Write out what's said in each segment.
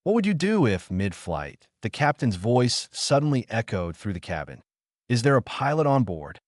What would you do if, mid-flight, the captain's voice suddenly echoed through the cabin? Is there a pilot on board?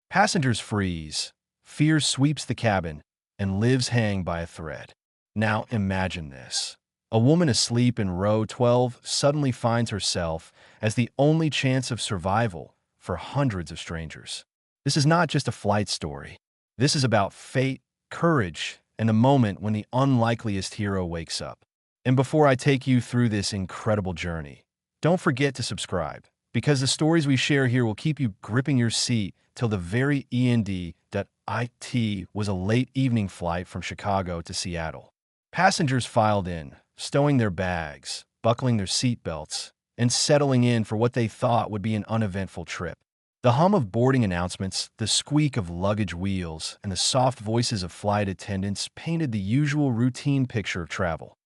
Passengers freeze. Fear sweeps the cabin and lives hang by a thread. Now imagine this. A woman asleep in row 12 suddenly finds herself as the only chance of survival for hundreds of strangers. This is not just a flight story. This is about fate, courage, and the moment when the unlikeliest hero wakes up. And before I take you through this incredible journey, don't forget to subscribe, because the stories we share here will keep you gripping your seat till the very end. It was a late evening flight from Chicago to Seattle. Passengers filed in, stowing their bags, buckling their seatbelts, and settling in for what they thought would be an uneventful trip. The hum of boarding announcements, the squeak of luggage wheels, and the soft voices of flight attendants painted the usual routine picture of travel.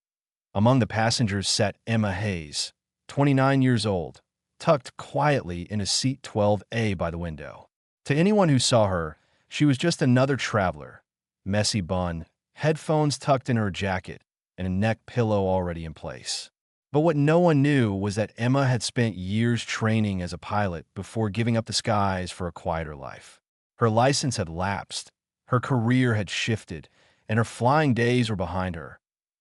Among the passengers sat Emma Hayes, 29 years old, tucked quietly in a seat 12A by the window. To anyone who saw her, she was just another traveler. Messy bun, headphones tucked in her jacket, and a neck pillow already in place. But what no one knew was that Emma had spent years training as a pilot before giving up the skies for a quieter life. Her license had lapsed, her career had shifted, and her flying days were behind her.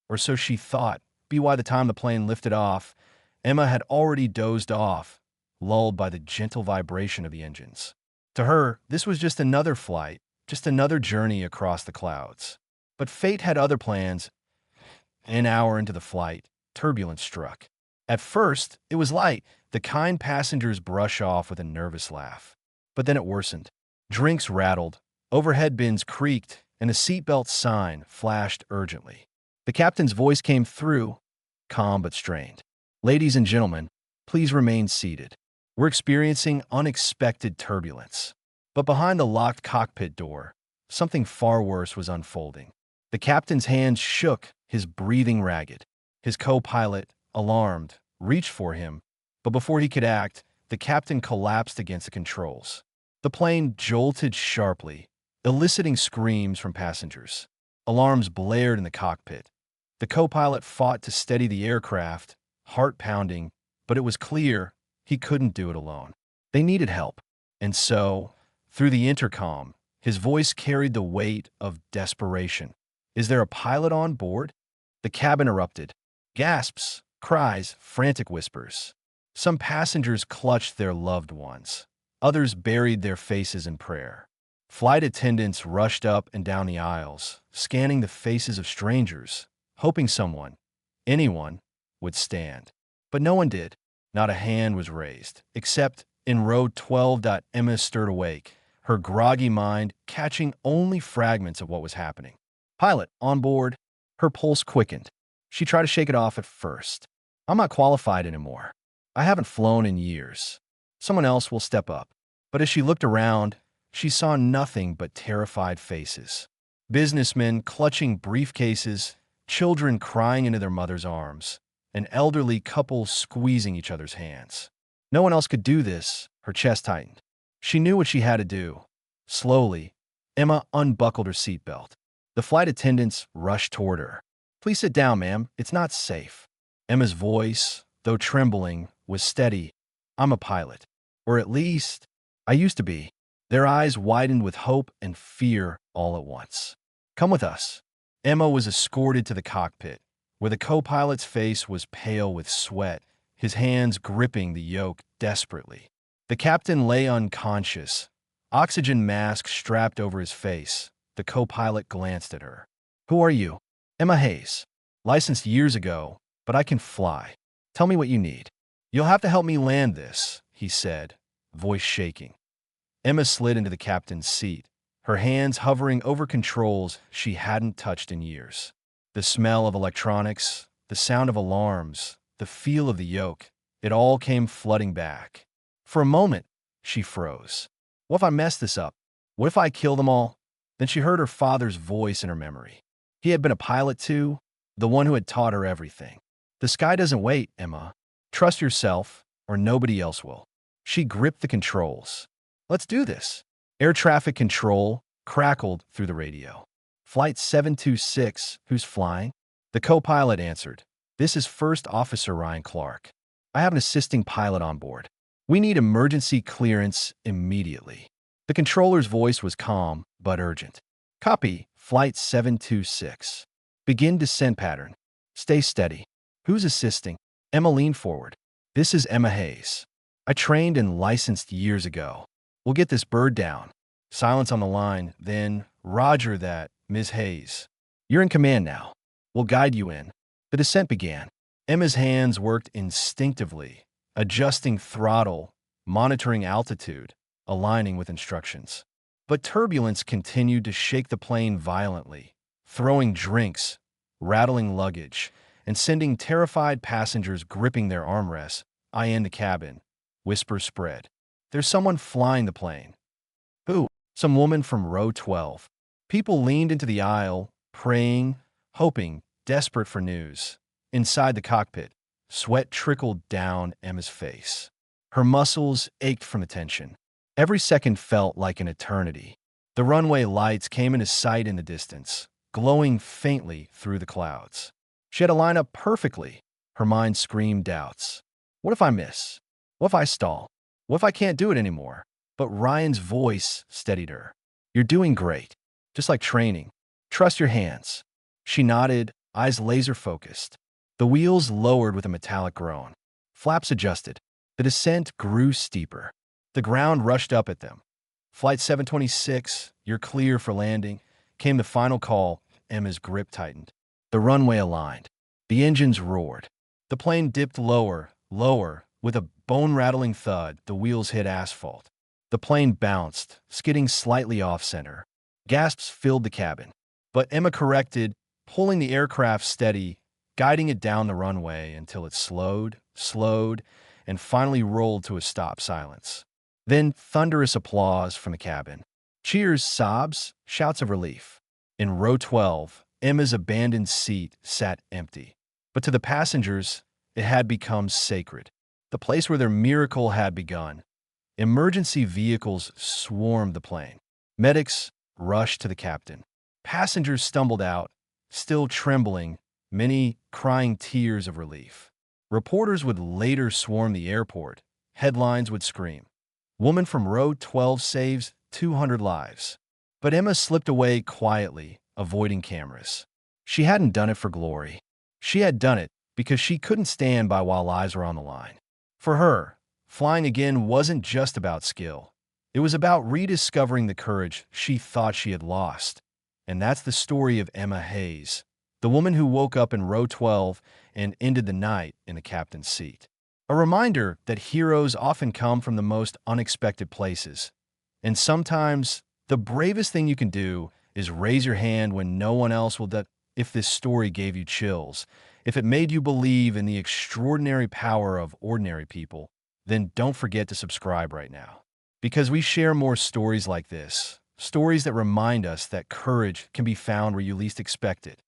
Or so she thought. By the time the plane lifted off, Emma had already dozed off, lulled by the gentle vibration of the engines. To her, this was just another flight, just another journey across the clouds. But fate had other plans. An hour into the flight, turbulence struck. At first, it was light, the kind passengers brush off with a nervous laugh. But then it worsened. Drinks rattled, overhead bins creaked, and a seatbelt sign flashed urgently. The captain's voice came through, calm but strained. "Ladies and gentlemen, please remain seated. We're experiencing unexpected turbulence." But behind the locked cockpit door, something far worse was unfolding. The captain's hands shook, his breathing ragged. His co-pilot, alarmed, reached for him, but before he could act, the captain collapsed against the controls. The plane jolted sharply, eliciting screams from passengers. Alarms blared in the cockpit. The co-pilot fought to steady the aircraft, heart pounding, but it was clear he couldn't do it alone. They needed help. And so, through the intercom, his voice carried the weight of desperation. "Is there a pilot on board?" The cabin erupted. Gasps, cries, frantic whispers. Some passengers clutched their loved ones. Others buried their faces in prayer. Flight attendants rushed up and down the aisles, scanning the faces of strangers, hoping someone, anyone, would stand. But no one did. Not a hand was raised, except in row 12. Emma stirred awake, her groggy mind catching only fragments of what was happening. "Pilot, on board." Her pulse quickened. She tried to shake it off at first. "I'm not qualified anymore. I haven't flown in years. Someone else will step up." But as she looked around, she saw nothing but terrified faces. Businessmen clutching briefcases, children crying into their mother's arms, an elderly couple squeezing each other's hands. No one else could do this. Her chest tightened. She knew what she had to do. Slowly, Emma unbuckled her seatbelt. The flight attendants rushed toward her. "Please sit down, ma'am. It's not safe." Emma's voice, though trembling, was steady. "I'm a pilot. Or at least, I used to be." Their eyes widened with hope and fear all at once. "Come with us." Emma was escorted to the cockpit, where the co-pilot's face was pale with sweat, his hands gripping the yoke desperately. The captain lay unconscious, oxygen mask strapped over his face. The co-pilot glanced at her. "Who are you?" "Emma Hayes. Licensed years ago, but I can fly. Tell me what you need." "You'll have to help me land this," he said, voice shaking. Emma slid into the captain's seat, her hands hovering over controls she hadn't touched in years. The smell of electronics, the sound of alarms, the feel of the yoke, it all came flooding back. For a moment, she froze. What if I mess this up? What if I kill them all? Then she heard her father's voice in her memory. He had been a pilot too, the one who had taught her everything. "The sky doesn't wait, Emma. Trust yourself, or nobody else will." She gripped the controls. "Let's do this." Air traffic control crackled through the radio. "Flight 726, who's flying?" The co-pilot answered. This is First Officer Ryan Clark. I have an assisting pilot on board. We need emergency clearance immediately. The controller's voice was calm but urgent. Copy, Flight 726. Begin descent pattern. Stay steady. Who's assisting? Emma leaned forward. This is Emma Hayes. I trained and licensed years ago. We'll get this bird down. Silence on the line, then, Roger that, Ms. Hayes. You're in command now. We'll guide you in. The descent began. Emma's hands worked instinctively, adjusting throttle, monitoring altitude, aligning with instructions. But turbulence continued to shake the plane violently, throwing drinks, rattling luggage, and sending terrified passengers gripping their armrests. I in the cabin. Whispers spread. There's someone flying the plane. Who? Some woman from row 12. People leaned into the aisle, praying, hoping, desperate for news. Inside the cockpit, sweat trickled down Emma's face. Her muscles ached from the tension. Every second felt like an eternity. The runway lights came into sight in the distance, glowing faintly through the clouds. She had to line up perfectly. Her mind screamed doubts. What if I miss? What if I stall? What if I can't do it anymore? But Ryan's voice steadied her. You're doing great. Just like training. Trust your hands. She nodded, eyes laser-focused. The wheels lowered with a metallic groan. Flaps adjusted. The descent grew steeper. The ground rushed up at them. Flight 726, you're clear for landing. Came the final call. Emma's grip tightened. The runway aligned. The engines roared. The plane dipped lower, lower. With a bone-rattling thud, the wheels hit asphalt. The plane bounced, skidding slightly off-center. Gasps filled the cabin. But Emma corrected, pulling the aircraft steady, guiding it down the runway until it slowed, and finally rolled to a stop silence. Then thunderous applause from the cabin. Cheers, sobs, shouts of relief. In row 12, Emma's abandoned seat sat empty. But to the passengers, it had become sacred. The place where their miracle had begun. Emergency vehicles swarmed the plane. Medics rushed to the captain. Passengers stumbled out, still trembling, many crying tears of relief. Reporters would later swarm the airport. Headlines would scream. Woman from row 12 saves 200 lives. But Emma slipped away quietly, avoiding cameras. She hadn't done it for glory. She had done it because she couldn't stand by while lives were on the line. For her, flying again wasn't just about skill. It was about rediscovering the courage she thought she had lost. And that's the story of Emma Hayes, the woman who woke up in row 12 and ended the night in the captain's seat. A reminder that heroes often come from the most unexpected places. And sometimes, the bravest thing you can do is raise your hand when no one else will. If this story gave you chills, if it made you believe in the extraordinary power of ordinary people, then don't forget to subscribe right now. Because we share more stories like this, stories that remind us that courage can be found where you least expect it.